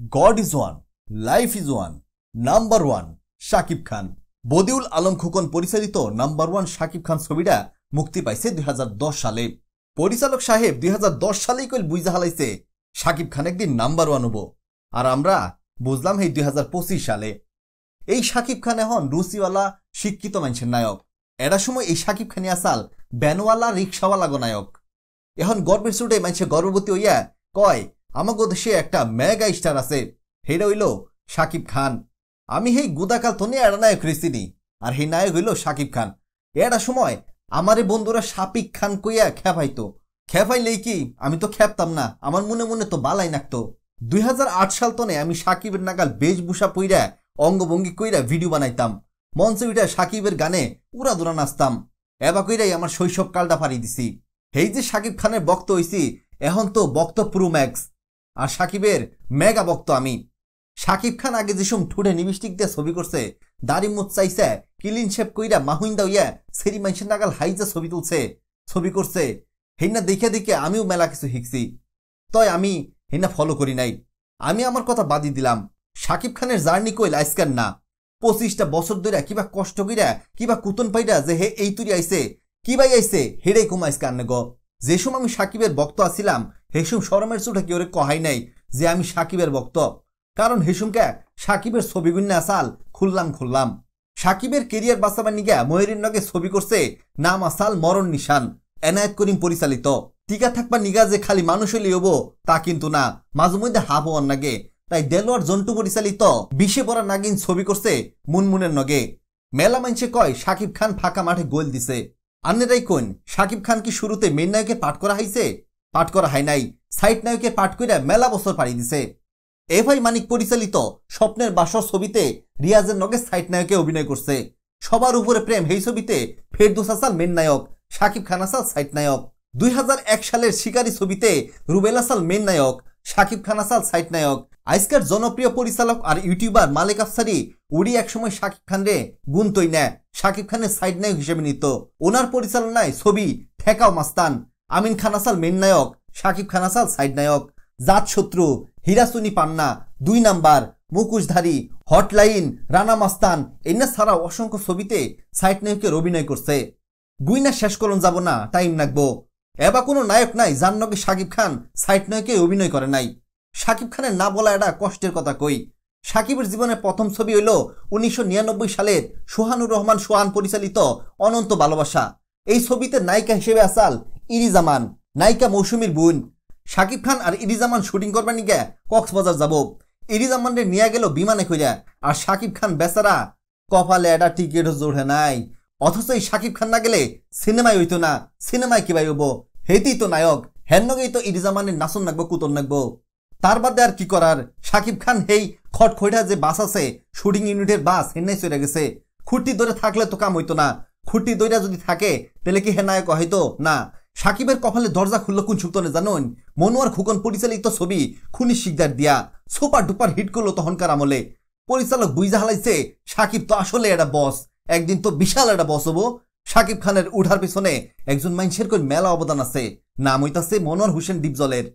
God is one, life is one, number one Shakib Khan. Badiul Alam Khokon পরিচালিত number one Shakib খান ছবিটা মুক্তি পাইছে 2010 সালে। পরিচালক সাহেব 2010 সালেই কইল বুঝা হালাইছে শাকিব খান একদিন নাম্বার ওয়ান হবো, আর আমরা বুঝলাম এই 2025 সালে। এই শাকিব খান এখন রুচিওয়ালা শিক্ষিত মানুষের নায়ক। এরা সময় এই শাকিব খানি আসাল ব্যানওয়ালা রিক্সাওয়ালা নায়ক। এখন গর্বের চোটে মানুষে গর্ভবতী হইয়া কয় আমাগো দেশে একটা মেগা স্টার আছে, হেটা হইল শাকিব খান। আমি হেই গুদাকাল তো নিয়ে এরা নায়ক রেসিনি, আর সেই নায়ক হইল শাকিব খান। এটা সময় আমারে বন্ধুরা শাকিব খান কইয়া খেপাইতো। খেপাইলেই কি আমি তো খেপতাম না, আমার মনে মনে তো বালাই নাকতো। 2008 সাল তনে আমি শাকিবের নাগাল বেশভূষা পইরা অঙ্গভঙ্গি কইরা ভিডিও বানাইতাম, মঞ্চে উঠা শাকিবের গানে উড়াদুরা নাচতাম। এবা কইরাই আমার শৈশব কালটা পাড়ি দিছি। এই যে শাকিব খানের বক্ত হইছি, এখন তো বক্ত প্রো ম্যাক্স, আর শাকিবের মেগা বক্ত আমি। শাকিব খান আগে যেসব ঠুটে নিবিষ্টিক দিয়ে ছবি করছে, দাড়ি মুচ চাইছে, ক্লিন শেপ কইরা মাহুইন্দা হইয়া সেরি মানুষের নাগাল হাইজা ছবি তুলছে, ছবি করছে। হেনা দেখে দেখে আমিও মেলা কিছু শিখছি, তয় আমি হেনা ফলো করি নাই। আমি আমার কথা বাদি দিলাম। শাকিব খানের জার্নি কইল আজকার না, 25টা বছর ধরে কিবা কষ্ট কইরা কিবা কুতন পাইরা যে হে এই তুরি আইছে, কিবাই আইছে হেডাই কম আজকার নে গো। যেসম আমি শাকিবের বক্ত আসিলাম, হেসুম শরমের চোটে কি ওরে কহাই নাই যে আমি শাকিবের বক্ত। কারণ হেসুমকে শাকিবের ছবিগুন্যা আসাল খুললাম। শাকিবের কেরিয়ার বাঁচাবার নিগা ময়ূরীর নগে ছবি করছে নাম আসাল মরণ নিশান, এনায়েত করিম পরিচালিত। টিকা থাকবা নিগা যে খালি মানুষ হইলে হবো তা কিন্তু না, মাঝে মধ্যে হাফ হওয়ার নাগে। তাই দেলোয়ার জন্টু পরিচালিত বিষে পড়া নাগিন ছবি করছে মুনমুনের নগে। মেলা মাইনসে কয় শাকিব খান ফাঁকা মাঠে গোল দিছে। আন্নেরাই কোন শাকিব খান কি শুরুতে মেন নায়কের পাঠ করা হয়েছে? পাঠ করা হয় নাই, সাইড নায়কের পাঠ কইরা মেলা বছর পাড়ি দিছে। এভাই মানিক পরিচালিত স্বপ্নের বাসর ছবিতে রিয়াজের নগে সাইড নায়কে অভিনয় করছে। সবার উপরে প্রেম এই ছবিতে ফেরদৌস আসাল মেন নায়ক, শাকিব খান আসাল সাইড নায়ক। 2001 সালের শিকারী ছবিতে রুবেল আসাল মেন নায়ক, শাকিব খান আসাল সাইড নায়ক। আজকের জনপ্রিয় পরিচালক আর ইউটিউবার মালিক আফসারি উড়ি একসময় শাকিব খান রে গুনতই না, শাকিব খানের সাইড নায়ক হিসেবে নিত। ওনার পরিচালনায় ছবি ঠেকাও মাস্তান, আমিন খান আসাল মেন নায়ক, শাকিব খান আসাল সাইড নায়ক। জাত শত্রু, হিরাসুনি পান্না, 2 নাম্বার, মুখোশধারী, হটলাইন, রানা মাস্তান এনা ছাড়াও অসংখ্য ছবিতে সাইড নায়কের অভিনয় করছে। গুইনা শেষ করুন যাব না, টাইম লাগবো। এবার কোনো নায়ক নাই যার নগে শাকিব খান সাইড নায়কে অভিনয় করে নাই। শাকিব খানের না বলা এটা কষ্টের কথা কই। শাকিবের জীবনে প্রথম ছবি হইল 1999 সালের সোহানুর রহমান সোহান পরিচালিত অনন্ত ভালোবাসা। এই ছবিতে নায়িকা হিসেবে আসাল ইরিজামান, নায়িকা মৌসুমীর বোন। শাকিব খান আর ইরিজামান শুটিং করবার নিগে কক্সবাজার যাব। ইরিজামানরে নিয়ে গেল বিমানে কইরা, আর শাকিব খান বেচারা কপালে এটা টিকিটও জোড়ে নাই। অথচ এই শাকিব খান না গেলে সিনেমায় হইতো না। সিনেমায় কি ভাই হবো, হেতেই তো নায়ক, হেন নগেই তো ইরিজামানের নাচন নাকবো কুতন নাকবো। তার বাদে আর কি করার, শাকিব খান হেই খটখইটা যে বাস আছে শুটিং ইউনিটের বাস হেন্নাই চলে গেছে। খুঁটি ধরে থাকলে তো কাম হইতো না, খুঁটি দইরা যদি থাকে তাহলে কি হে নায়ক হয়তো না। শাকিবের কপালে দরজা খুললো কোন সুতনে জানুন? মনোয়ার খোকন পরিচালিত ছবি খুনি শিকদার দিয়া সুপার ডুপার হিট করলো তখনকার আমলে। পরিচালক বুঝা হালাইছে শাকিব তো আসলে একটা বস, একদিন তো বিশাল একটা বস হবো। শাকিব খানের উঠার পিছনে একজন মানুষের কই মেলা অবদান আছে, নাম হইতাছে মনোয়ার হোসেন ডিপজলের।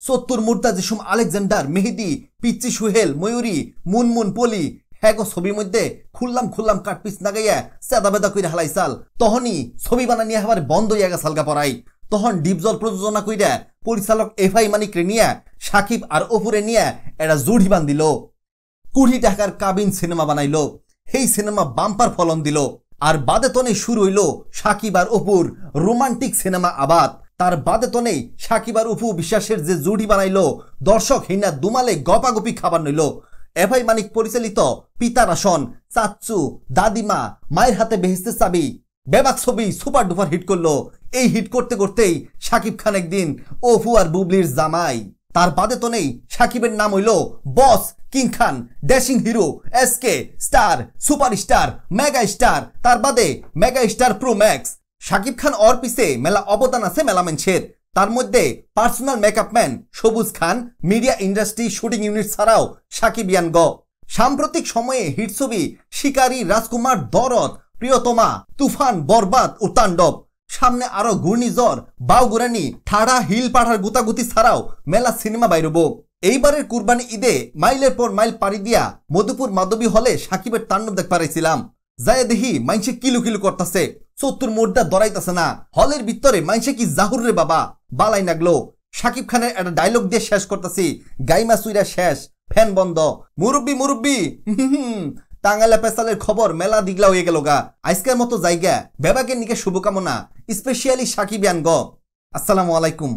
70 মুর্তা যেসম আলেকজান্ডার, মেহেদি, পিচ্চি সুহেল, ময়ূরী, মুনমুন, পলি হ্যাগো ছবির মধ্যে খুললাম কাটপিস নাগাইয়া চেদা বেদা কইরা হালাইছাল। তখনই ছবি বানানিয়া আবার বন্ধ হইয়া গেছে হালকা পড়াই। তখন ডিপজল প্রযোজনা কইরা পরিচালক এফআই মানিকরে নিয়া শাকিব আর অপুরে নিয়া এটা জুড়ি বান্ধিল। 20 টাকার কাবিন সিনেমা বানাইলো। সেই সিনেমা বাম্পার ফলন দিল। আর বাদে তনে শুরু হইল শাকিব আর অপুর রোমান্টিক সিনেমা আবাদ। তার বাদে তনে শাকিব আর অপু বিশ্বাসের যে জুড়ি বানাইলো, দর্শক হিনা দুমালে গপাগপি খাবার নইল। এফআই মানিক পরিচালিত পিতার আসন, চাচ্চু, দাদিমা, মায়ের হাতে বেহেস্তের চাবি বেবাক ছবি সুপার ডুপার হিট করলো। এই হিট করতে করতেই শাকিব খান একদিন অপু আর বুবলির জামাই। তার বাদে তো নেই শাকিবের নাম হইল boss, king Khan, dashing hero, SK, star, superstar, mega star. তার বাদে mega star pro max. Shakib Khan ওর পিছে মেলা অবদান আছে মেলা মানুষের। তার মধ্যে পার্সোনাল মেকআপ ম্যান সবুজ খান, মিডিয়া ইন্ডাস্ট্রি শুটিং ইউনিট ছাড়াও সাকিবিয়ান গ। সাম্প্রতিক সময়ে হিট ছবি শিকারী, রাজকুমার, দরদ, প্রিয়তমা, তুফান, বরবাদ ও তাণ্ডব। সামনে আরো ঘূর্ণিঝড়, বাউগুরানি, ঠাড়া, হিল পাঠার গুতাগুতি ছাড়াও মেলা সিনেমা বাইরব। এইবারের কুরবানি ঈদে মাইলের পর মাইল পাড়ি দিয়া মধুপুর মাধবী হলে সাকিবের তাণ্ডব দেখ পারাইছিলাম। যায় দেখি মাইনসে কিলু কিলু করতেছে, 70 মোড়টা দরাইতেছে না। হলের ভিতরে মাইনসে কি জাহুর রে বাবা, বালাই নাগলো। সাকিব খানের একটা ডায়লগ দিয়ে শেষ করতেছি, গাইমা সুইরা শেষ, ফ্যান বন্ধ, মুরব্বি মুরব্বি। টাঙ্গাইলা পেশালের খবর মেলা দিগলা হয়ে গেল গা। আজকের মতো জায়গা বেবাকের নিকে শুভকামনা, স্পেশালি সাকিবিয়ান গ। আসসালামু আলাইকুম।